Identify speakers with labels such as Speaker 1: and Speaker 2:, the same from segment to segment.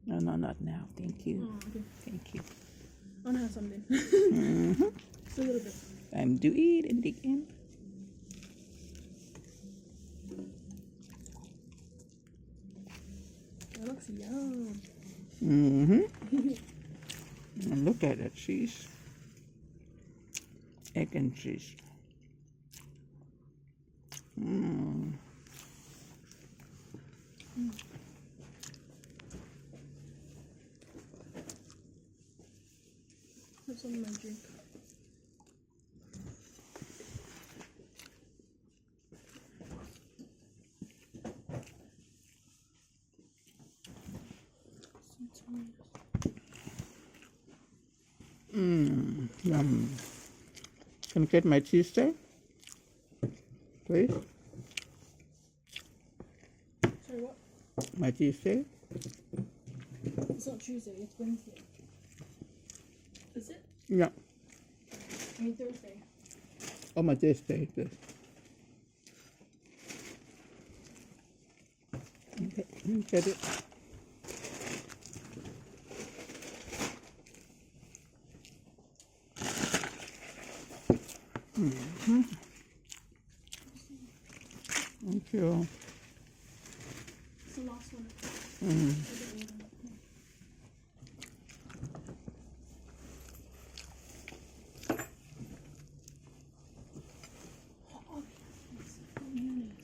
Speaker 1: No, no, not now. Thank you.
Speaker 2: Oh, okay.
Speaker 1: Thank you.
Speaker 2: I want to have something.
Speaker 1: Mm-hmm.
Speaker 2: Just a little bit.
Speaker 1: Time to eat and again.
Speaker 2: That looks yum.
Speaker 1: Mm-hmm. And look at that cheese. Egg and cheese. Mm.
Speaker 2: Have some of my drink.
Speaker 1: Yum. Can I get my cheese there? Please?
Speaker 2: Sorry, what?
Speaker 1: My cheese there?
Speaker 2: It's not Tuesday, it's Wednesday. Is it?
Speaker 1: Yeah.
Speaker 2: I mean Thursday.
Speaker 1: Oh, my cheese there. This. Okay, you get it. Mm-hmm. Thank you.
Speaker 2: It's the last one.
Speaker 1: Mm.
Speaker 2: Oh, yes. Mayonnaise.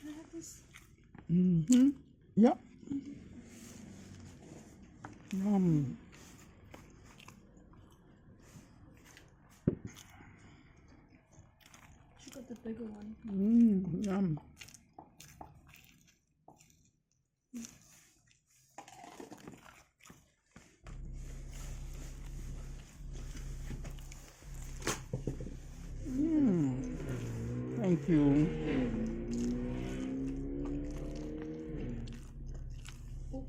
Speaker 2: Can I have this?
Speaker 1: Mm-hmm. Yep. Yum.
Speaker 2: She got the bigger one.
Speaker 1: Yum. Thank you.
Speaker 2: Oh.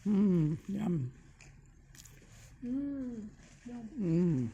Speaker 1: Yum.
Speaker 2: Yum.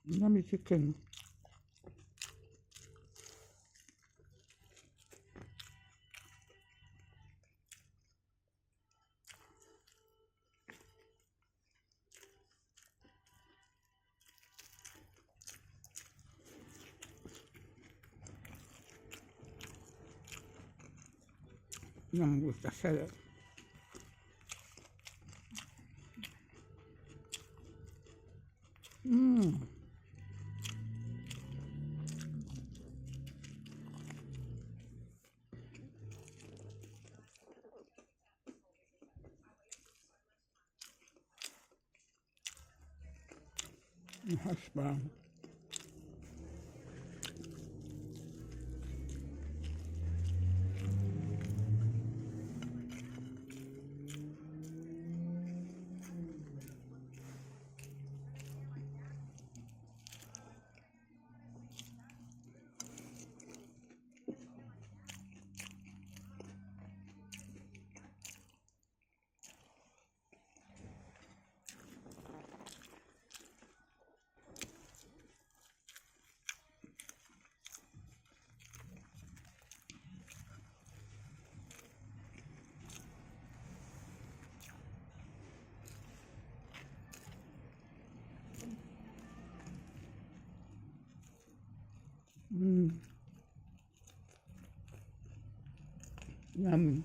Speaker 1: Yummy chicken. Yum with the salad. Hashbrown. Yum.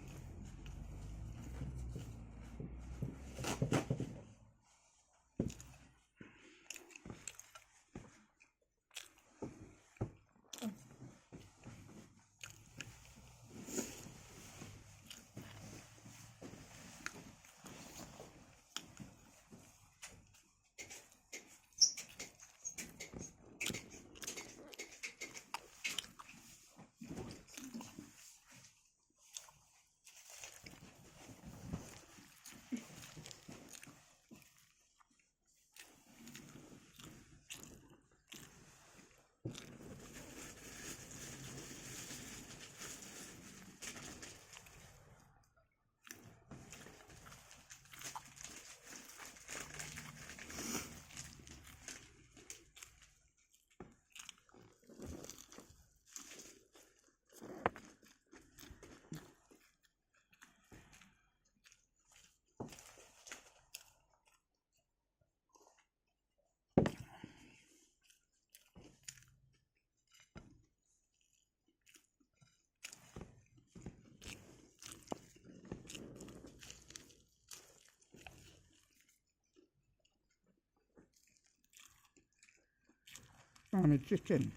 Speaker 1: On a chicken.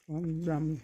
Speaker 1: Yum.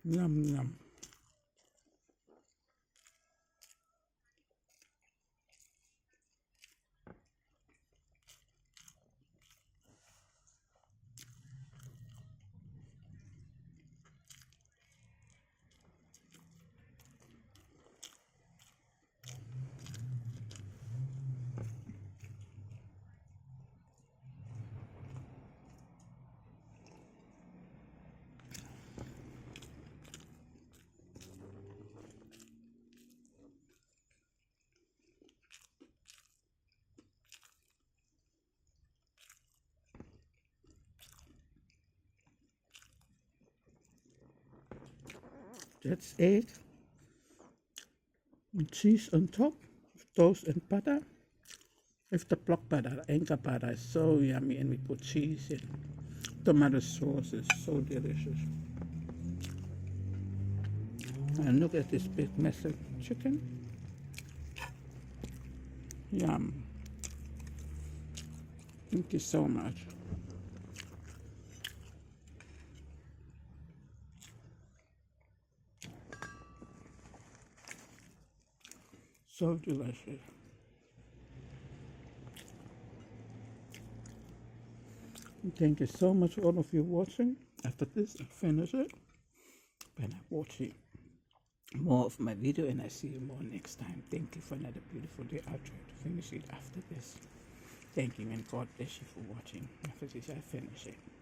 Speaker 1: Yum, yum. That's it. And cheese on top, toast and butter. With the block butter, Anchor butter is so yummy, and we put cheese in. Tomato sauce is so delicious. And look at this big massive chicken. Yum. Thank you so much. So delicious. Thank you so much for all of you watching. After this, I finish it. And I watch it more of my video, and I see you more next time. Thank you for another beautiful day. I'll try to finish it after this. Thank you, and God bless you for watching. After this, I finish it.